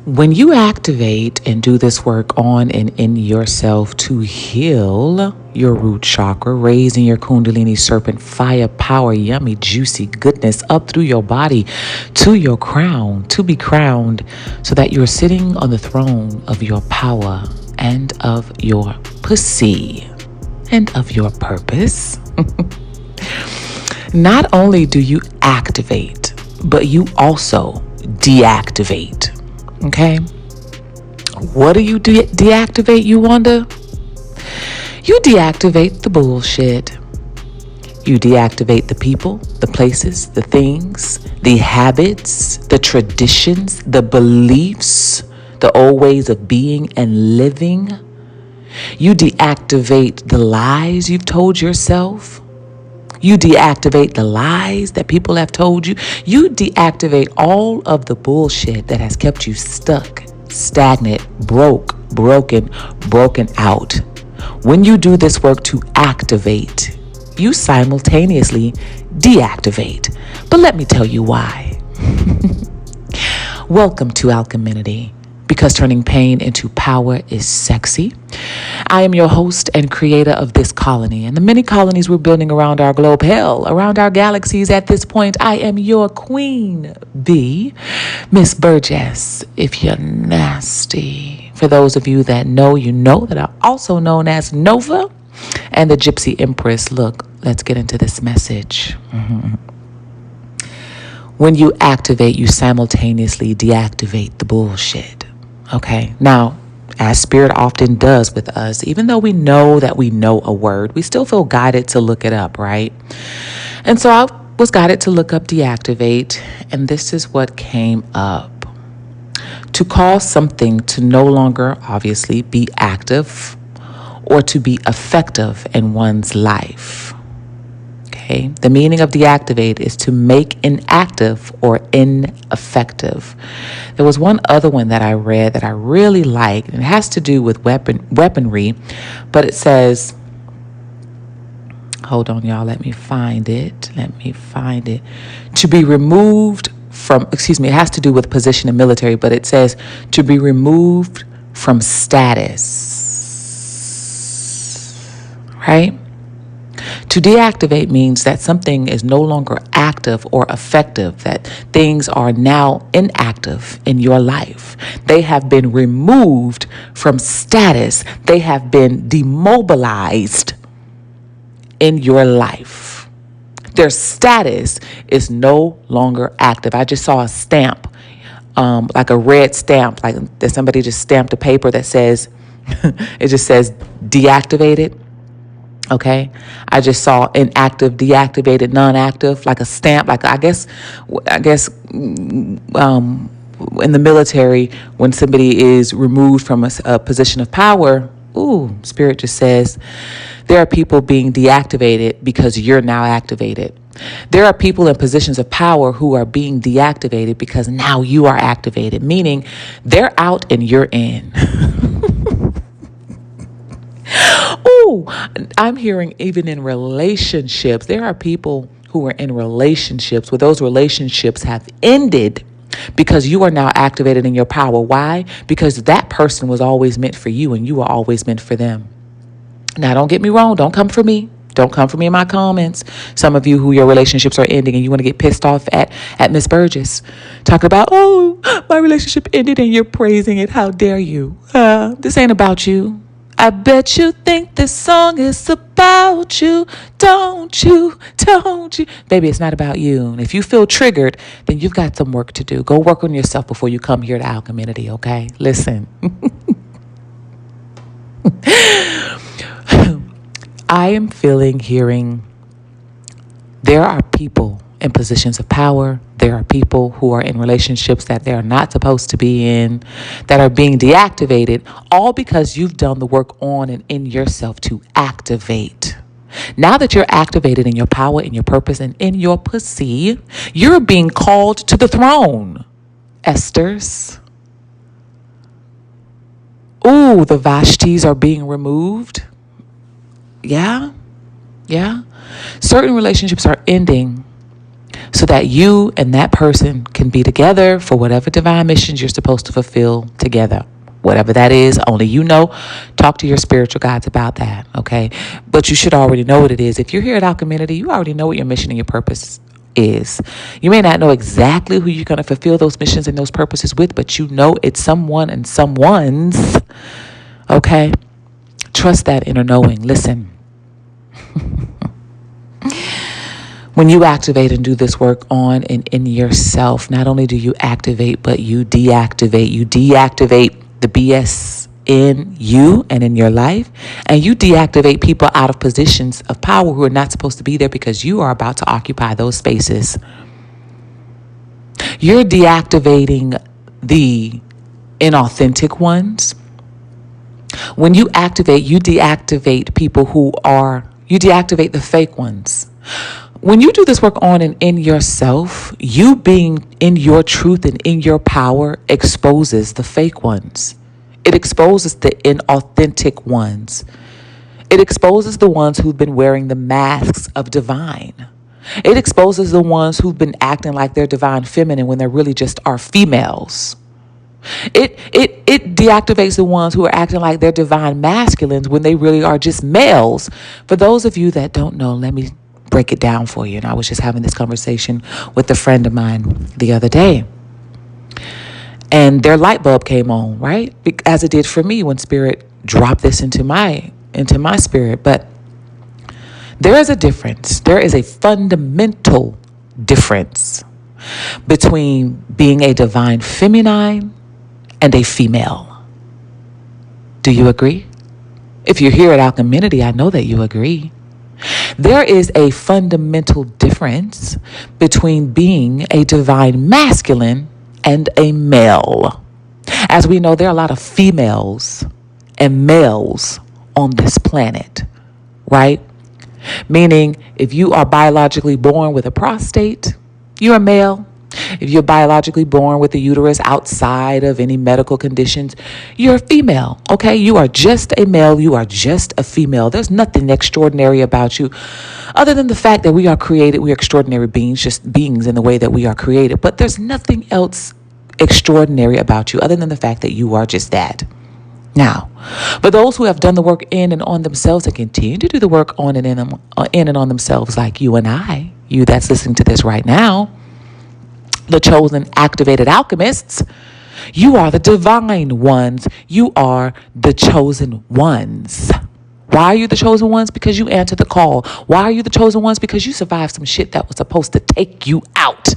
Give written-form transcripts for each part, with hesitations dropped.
When you activate and do this work on and in yourself to heal your root chakra, raising your kundalini serpent fire power, yummy, juicy goodness up through your body to your crown, to be crowned so that you're sitting on the throne of your power and of your pussy and of your purpose. Not only do you activate, but you also deactivate. Okay? What do you deactivate, you wonder? You deactivate the bullshit. You deactivate the people, the places, the things, the habits, the traditions, the beliefs, the old ways of being and living. You deactivate the lies you've told yourself. You deactivate the lies that people have told you. You deactivate all of the bullshit that has kept you stuck, stagnant, broken out. When you do this work to activate, you simultaneously deactivate. But let me tell you why. Welcome to Alcheminity, because turning pain into power is sexy. I am your host and creator of this colony and the many colonies we're building around our globe, hell, around our galaxies at this point. I am your queen bee, Miss Burgess, if you're nasty. For those of you that know, you know that I'm also known as Nova and the Gypsy Empress. Look, let's get into this message. When you activate, you simultaneously deactivate the bullshit. Okay, now, as Spirit often does with us, even though we know that we know a word, we still feel guided to look it up, right? And so I was guided to look up deactivate, and this is what came up. To cause something to no longer, obviously, be active or to be effective in one's life. Okay, the meaning of deactivate is to make inactive or ineffective. There was one other one that I read that I really liked, and it has to do with weaponry, but it says, hold on, y'all, let me find it. To be removed from, it has to do with position in military, but it says to be removed from status, right? To deactivate means that something is no longer active or effective, that things are now inactive in your life. They have been removed from status. They have been demobilized in your life. Their status is no longer active. I just saw a stamp, like a red stamp, like that somebody just stamped a paper that says, it just says deactivated. Okay, I just saw inactive, deactivated, non-active, like a stamp. Like I guess, in the military, when somebody is removed from a position of power, Spirit just says there are people being deactivated because you're now activated. There are people in positions of power who are being deactivated because now you are activated, meaning they're out and you're in. I'm hearing even in relationships, there are people who are in relationships where those relationships have ended because you are now activated in your power. Why? Because that person was always meant for you and you were always meant for them. Now, don't get me wrong. Don't come for me. Don't come for me in my comments. Some of you who your relationships are ending and you want to get pissed off at Miss Burgess. Talking about, my relationship ended and you're praising it. How dare you? This ain't about you. I bet you think this song is about you, don't you? Baby, it's not about you. And if you feel triggered, then you've got some work to do. Go work on yourself before you come here to Alcheminity, okay? Listen. I am hearing, there are people in positions of power. There are people who are in relationships that they are not supposed to be in, that are being deactivated, all because you've done the work on and in yourself to activate. Now that you're activated in your power, in your purpose, and in your pussy, you're being called to the throne. Esther's. The Vashtis are being removed. Yeah. Certain relationships are ending so that you and that person can be together for whatever divine missions you're supposed to fulfill together. Whatever that is, only you know. Talk to your spiritual guides about that, okay? But you should already know what it is. If you're here at Alcheminity, you already know what your mission and your purpose is. You may not know exactly who you're going to fulfill those missions and those purposes with, but you know it's someone and someone's, okay? Trust that inner knowing. Listen. When you activate and do this work on and in yourself, not only do you activate, but you deactivate. You deactivate the BS in you and in your life, and you deactivate people out of positions of power who are not supposed to be there because you are about to occupy those spaces. You're deactivating the inauthentic ones. When you activate, you deactivate people you deactivate the fake ones. When you do this work on and in yourself, you being in your truth and in your power exposes the fake ones. It exposes the inauthentic ones. It exposes the ones who've been wearing the masks of divine. It exposes the ones who've been acting like they're divine feminine when they really just are females. It deactivates the ones who are acting like they're divine masculines when they really are just males. For those of you that don't know, let me break it down for you. And I was just having this conversation with a friend of mine the other day. And their light bulb came on, right? As it did for me when Spirit dropped this into my spirit. But there is a difference. There is a fundamental difference between being a divine feminine and a female. Do you agree? If you're here at Alcheminity, I know that you agree. There is a fundamental difference between being a divine masculine and a male. As we know, there are a lot of females and males on this planet, right? Meaning, if you are biologically born with a prostate, you're a male. If you're biologically born with a uterus outside of any medical conditions, you're a female, okay? You are just a male. You are just a female. There's nothing extraordinary about you other than the fact that we are created. We are extraordinary beings, just beings in the way that we are created. But there's nothing else extraordinary about you other than the fact that you are just that. Now, for those who have done the work in and on themselves and continue to do the work on and in and on themselves, like you and I, you that's listening to this right now, the chosen activated alchemists, you are the divine ones. You are the chosen ones. Why are you the chosen ones? Because you answered the call. Why are you the chosen ones? Because you survived some shit that was supposed to take you out.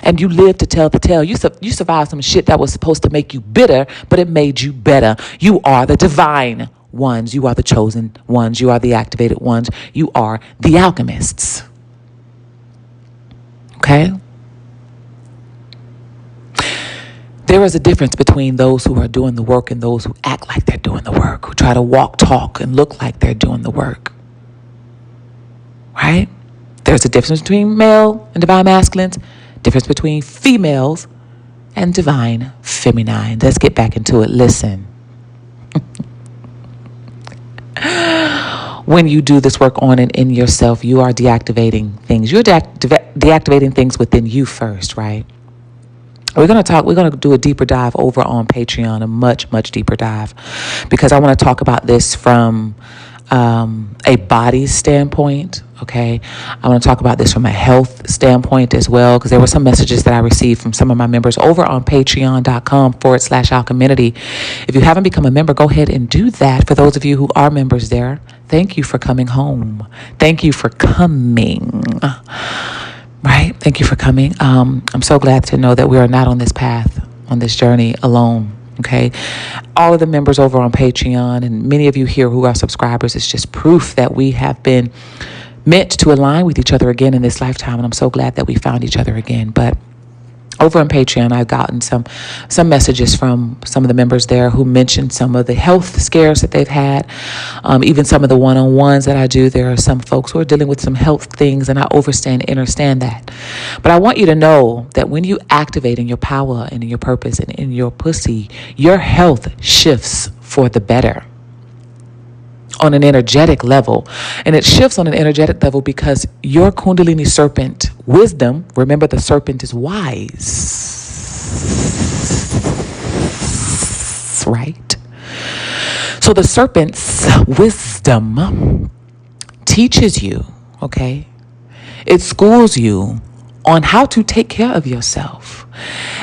And you lived to tell the tale. You survived some shit that was supposed to make you bitter, but it made you better. You are the divine ones. You are the chosen ones. You are the activated ones. You are the alchemists. Okay? There is a difference between those who are doing the work and those who act like they're doing the work, who try to walk, talk, and look like they're doing the work. Right? There's a difference between male and divine masculines, difference between females and divine feminine. Let's get back into it. Listen. When you do this work on and in yourself, you are deactivating things. You're deactivating things within you first, right? We're going to do a deeper dive over on Patreon, a much, much deeper dive, because I want to talk about this from a body standpoint, okay? I want to talk about this from a health standpoint as well, because there were some messages that I received from some of my members over on patreon.com/alcheminity. If you haven't become a member, go ahead and do that. For those of you who are members there, thank you for coming home. Thank you for coming. Right? Thank you for coming. I'm so glad to know that we are not on this path, on this journey alone. Okay. All of the members over on Patreon and many of you here who are subscribers, it's just proof that we have been meant to align with each other again in this lifetime. And I'm so glad that we found each other again. But over on Patreon, I've gotten some messages from some of the members there who mentioned some of the health scares that they've had. Even some of the one-on-ones that I do, there are some folks who are dealing with some health things, and I understand that. But I want you to know that when you activate in your power and in your purpose and in your pussy, your health shifts for the better. on an energetic level. And it shifts on an energetic level because your Kundalini serpent wisdom, remember the serpent is wise, right? So the serpent's wisdom teaches you, okay? It schools you on how to take care of yourself.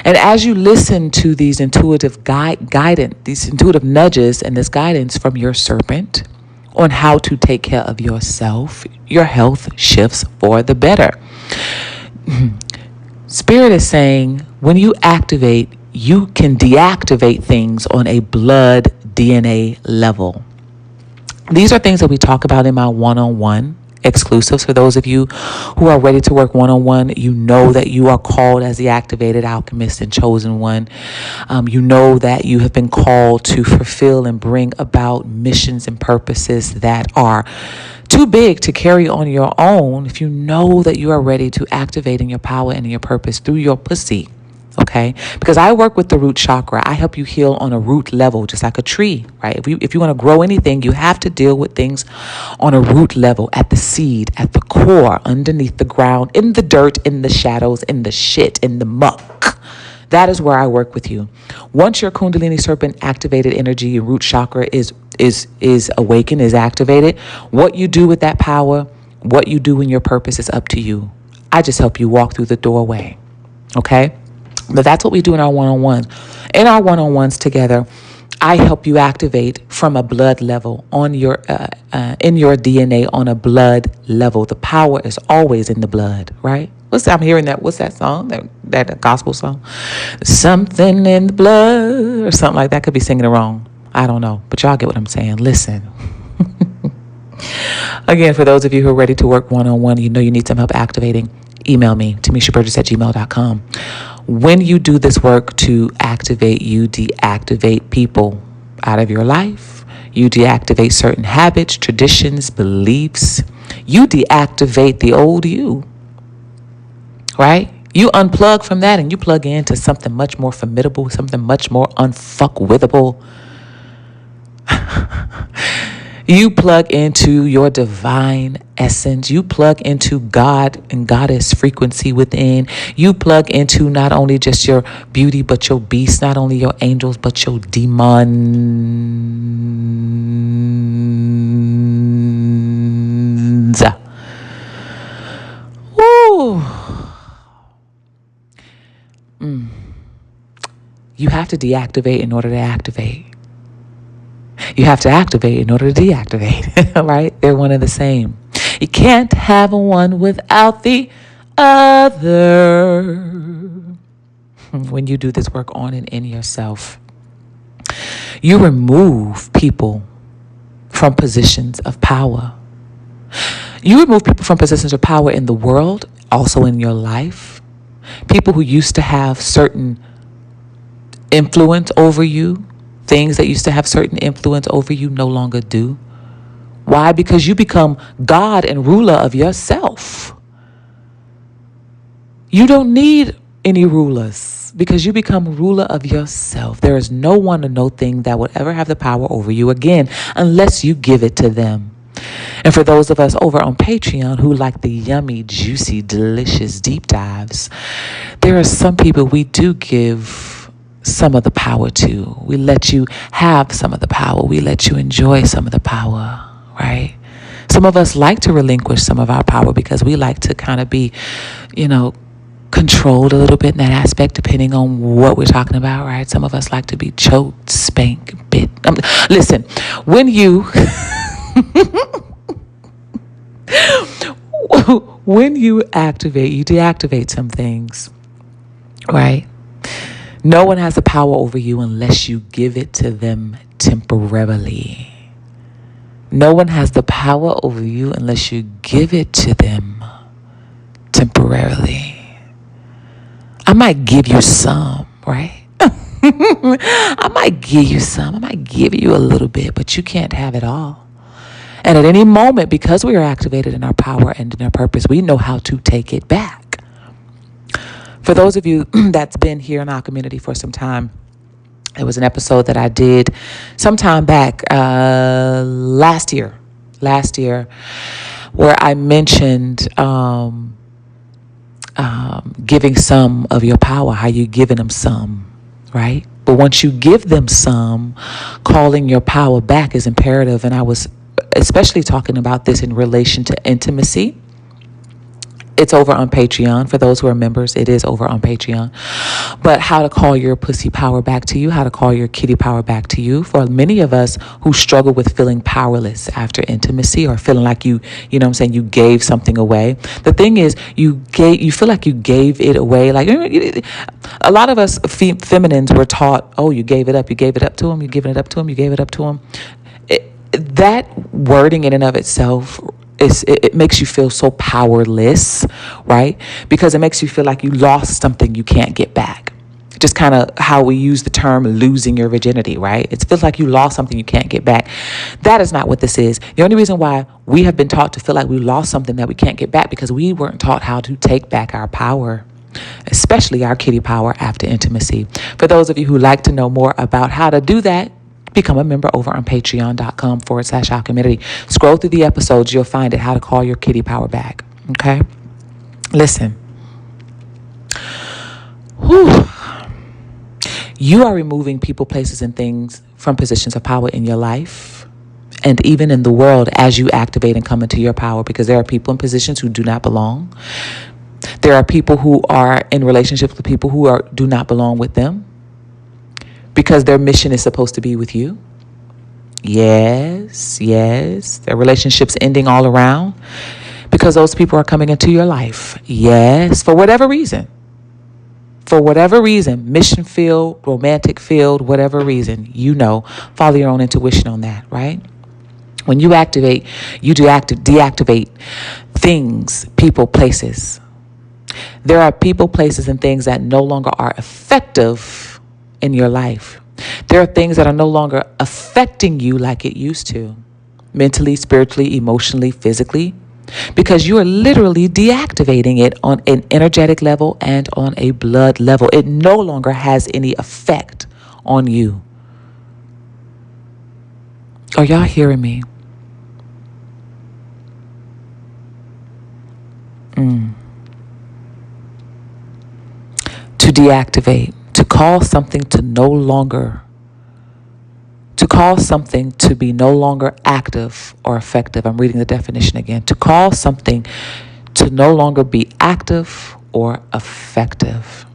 And as you listen to these intuitive guidance, these intuitive nudges and this guidance from your serpent on how to take care of yourself, your health shifts for the better. Spirit is saying when you activate, you can deactivate things on a blood DNA level. These are things that we talk about in my one-on-one exclusives. For those of you who are ready to work one-on-one, you know that you are called as the activated alchemist and chosen one. You know that you have been called to fulfill and bring about missions and purposes that are too big to carry on your own. If you know that you are ready to activate in your power and in your purpose through your pussy, okay? Because I work with the root chakra. I help you heal on a root level, just like a tree, right? If you want to grow anything, you have to deal with things on a root level, at the seed, at the core, underneath the ground, in the dirt, in the shadows, in the shit, in the muck. That is where I work with you. Once your Kundalini serpent activated energy, your root chakra is awakened, is activated, what you do with that power, what you do in your purpose is up to you. I just help you walk through the doorway, okay? But that's what we do in our one-on-ones. In our one-on-ones together, I help you activate from a blood level on your in your DNA on a blood level. The power is always in the blood, right? I'm hearing that. What's that song? That gospel song? Something in the blood or something like that. Could be singing it wrong. I don't know. But y'all get what I'm saying. Listen. Again, for those of you who are ready to work one-on-one, you know you need some help activating, email me, timmeshaburgess@gmail.com. When you do this work to activate, you deactivate people out of your life. You deactivate certain habits, traditions, beliefs. You deactivate the old you, right? You unplug from that and you plug into something much more formidable, something much more unfuckwithable. You plug into your divine essence. You plug into God and Goddess frequency within. You plug into not only just your beauty, but your beasts, not only your angels, but your demons. Woo. You have to deactivate in order to activate. You have to activate in order to deactivate, right? They're one and the same. You can't have one without the other. When you do this work on and in yourself, you remove people from positions of power. You remove people from positions of power in the world, also in your life. People who used to have certain influence over you. Things that used to have certain influence over you no longer do. Why? Because you become God and ruler of yourself. You don't need any rulers because you become ruler of yourself. There is no one or no thing that would ever have the power over you again unless you give it to them. And for those of us over on Patreon who like the yummy, juicy, delicious deep dives, there are some people we do give some of the power to. We let you have some of the power. We let you enjoy some of the power, right? Some of us like to relinquish some of our power because we like to kind of be, controlled a little bit in that aspect, depending on what we're talking about, right? Some of us like to be choked, spanked, bit. Listen, when you when you activate, you deactivate some things, right? No one has the power over you unless you give it to them temporarily. No one has the power over you unless you give it to them temporarily. I might give you some, right? I might give you some. I might give you a little bit, but you can't have it all. And at any moment, because we are activated in our power and in our purpose, we know how to take it back. For those of you that's been here in our community for some time, It was an episode that I did sometime back last year, where I mentioned giving some of your power, how you giving them some, right? But once you give them some, calling your power back is imperative. And I was especially talking about this in relation to intimacy. It's over on Patreon. For those who are members, it is over on Patreon. But how to call your pussy power back to you, how to call your kitty power back to you. For many of us who struggle with feeling powerless after intimacy, or feeling like you know what I'm saying, you gave something away. The thing is, you feel like you gave it away. Like, a lot of us feminines were taught, oh, you gave it up to him, you're giving it up to him, you gave it up to him. That wording in and of itself, it makes you feel so powerless, right? Because it makes you feel like you lost something you can't get back. Just kind of how we use the term losing your virginity, right? It feels like you lost something you can't get back. That is not what this is. The only reason why we have been taught to feel like we lost something that we can't get back, because we weren't taught how to take back our power, especially our kitty power after intimacy. For those of you who like to know more about how to do that, become a member over on patreon.com/Alcheminity. Scroll through the episodes. You'll find it, how to call your kitty power back. Okay? Listen. Whew. You are removing people, places, and things from positions of power in your life and even in the world as you activate and come into your power, because there are people in positions who do not belong. There are people who are in relationships with people who do not belong with them, because their mission is supposed to be with you. Yes. Their relationships ending all around because those people are coming into your life. Yes, for whatever reason. Mission field, romantic field, whatever reason, follow your own intuition on that, right? When you activate, you deactivate things, people, places. There are people, places, and things that no longer are effective in your life. There are things that are no longer affecting you like it used to, mentally, spiritually, emotionally, physically, because you are literally deactivating it on an energetic level and on a blood level. It no longer has any effect on you. Are y'all hearing me? To deactivate. To call something to be no longer active or effective. I'm reading the definition again. To call something to no longer be active or effective.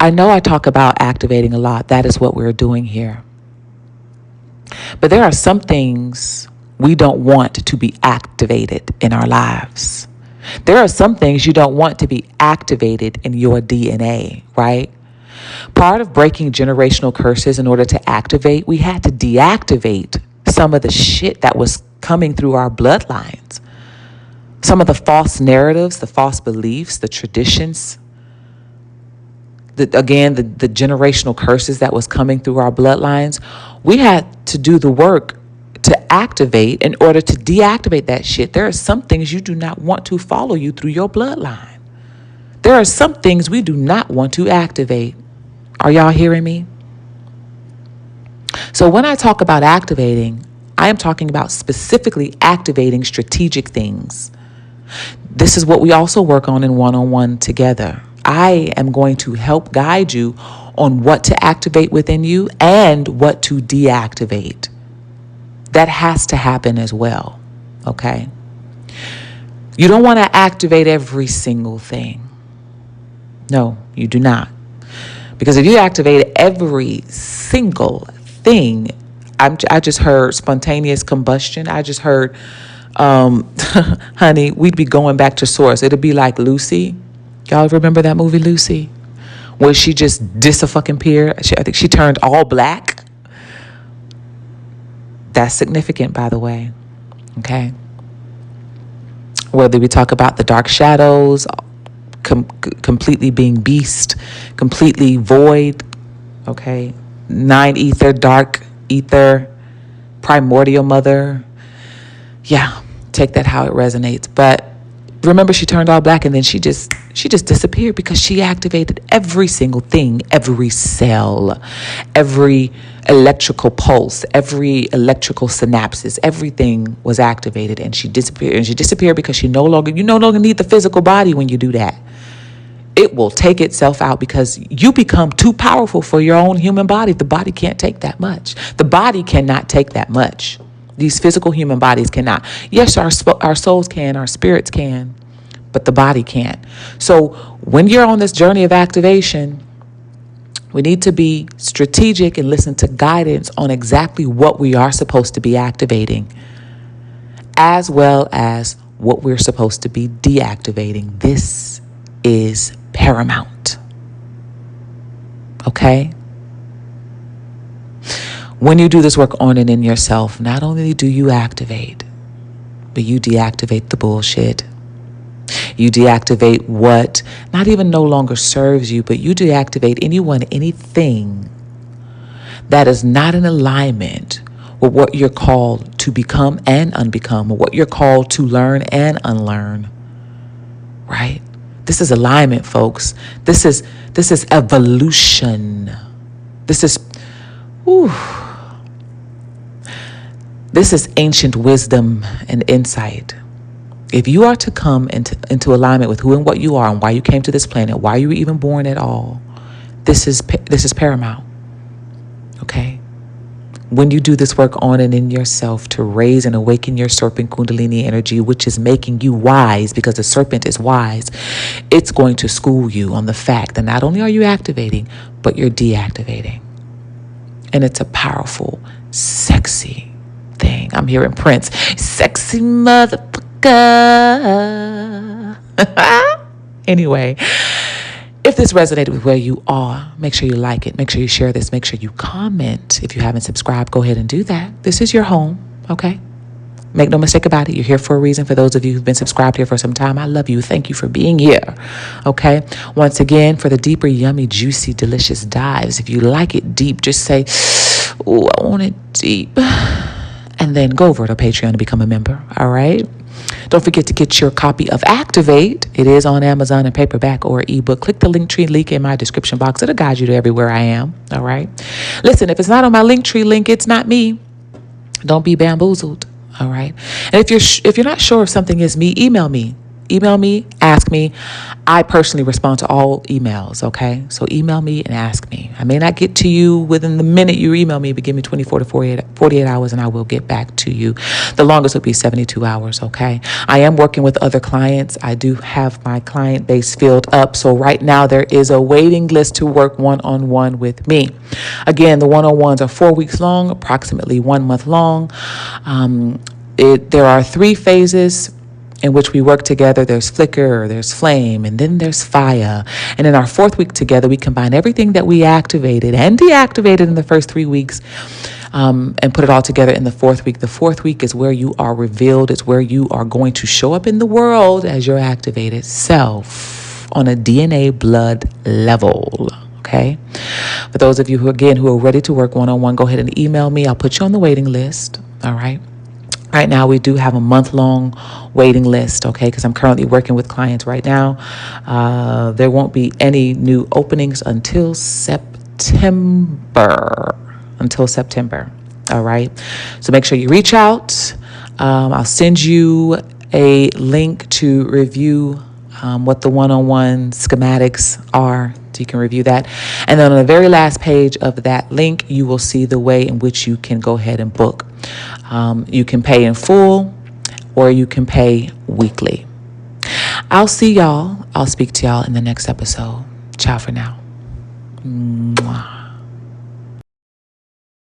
I know I talk about activating a lot. That is what we're doing here. But there are some things we don't want to be activated in our lives. There are some things you don't want to be activated in your DNA, right? Part of breaking generational curses, in order to activate, we had to deactivate some of the shit that was coming through our bloodlines. Some of the false narratives, the false beliefs, the traditions, the generational curses that was coming through our bloodlines. We had to do the work to activate in order to deactivate that shit. There are some things you do not want to follow you through your bloodline. There are some things we do not want to activate. Are y'all hearing me? So when I talk about activating, I am talking about specifically activating strategic things. This is what we also work on in one-on-one together. I am going to help guide you on what to activate within you and what to deactivate. That has to happen as well, okay? You don't want to activate every single thing. No, you do not. Because if you activate every single thing, I just heard spontaneous combustion. I just heard, honey, we'd be going back to source. It'd be like Lucy. Y'all remember that movie, Lucy? Where she just dis-a-fucking-peared. I think she turned all black. That's significant, by the way. Okay? Whether we talk about the dark shadows, completely being beast, completely void, okay? 9 ether, dark ether, primordial mother. Yeah, take that how it resonates. But Remember, she turned all black, and then she just disappeared because she activated every single thing, every cell, every electrical pulse, every electrical synapses, everything was activated, and she disappeared. And she disappeared because you no longer need the physical body when you do that. It will take itself out because you become too powerful for your own human body. The body can't take that much. The body cannot take that much. These physical human bodies cannot. Yes, our souls can, our spirits can, but the body can't. So when you're on this journey of activation, we need to be strategic and listen to guidance on exactly what we are supposed to be activating, as well as what we're supposed to be deactivating. This is paramount. Okay? When you do this work on and in yourself, not only do you activate, but you deactivate the bullshit. You deactivate what not even no longer serves you, but you deactivate anyone, anything that is not in alignment with what you're called to become and unbecome, or what you're called to learn and unlearn. Right? This is alignment, folks. This is evolution. This is ancient wisdom and insight. If you are to come into alignment with who and what you are and why you came to this planet, why you were even born at all, this is paramount. Okay? When you do this work on and in yourself to raise and awaken your serpent kundalini energy, which is making you wise, because the serpent is wise, it's going to school you on the fact that not only are you activating, but you're deactivating. And it's a powerful, sexy thing. I'm hearing Prince, sexy motherfucker. Anyway, if this resonated with where you are, make sure you like it. Make sure you share this. Make sure you comment. If you haven't subscribed, go ahead and do that. This is your home, okay? Make no mistake about it. You're here for a reason. For those of you who've been subscribed here for some time, I love you. Thank you for being here, okay? Once again, for the deeper, yummy, juicy, delicious dives, if you like it deep, just say, oh, I want it deep. And then go over to Patreon and become a member, all right? Don't forget to get your copy of Activate. It is on Amazon in paperback or ebook. Click the Linktree link in my description box. It'll guide you to everywhere I am, all right? Listen, if it's not on my Linktree link, it's not me. Don't be bamboozled, all right? And if you're not sure if something is me, email me. Email me, ask me. I personally respond to all emails, okay? So email me and ask me. I may not get to you within the minute you email me, but give me 24 to 48 hours and I will get back to you. The longest would be 72 hours, okay? I am working with other clients. I do have my client base filled up. So right now there is a waiting list to work one-on-one with me. Again, the one-on-ones are 4 weeks long, approximately 1 month long. There are 3 phases in which we work together. There's flicker, there's flame, and then there's fire. And in our 4th week together, we combine everything that we activated and deactivated in the first 3 weeks and put it all together in the 4th week. The 4th week is where you are revealed. It's where you are going to show up in the world as your activated self on a DNA blood level. Okay? For those of you who are ready to work one-on-one, go ahead and email me. I'll put you on the waiting list. All right? Right now, we do have a month-long waiting list, okay, because I'm currently working with clients right now. There won't be any new openings until September. All right? So make sure you reach out. I'll send you a link to review what the one-on-one schematics are, so you can review that. And then on the very last page of that link, you will see the way in which you can go ahead and book. You can pay in full or you can pay weekly. I'll see y'all. I'll speak to y'all in the next episode. Ciao for now. Mwah.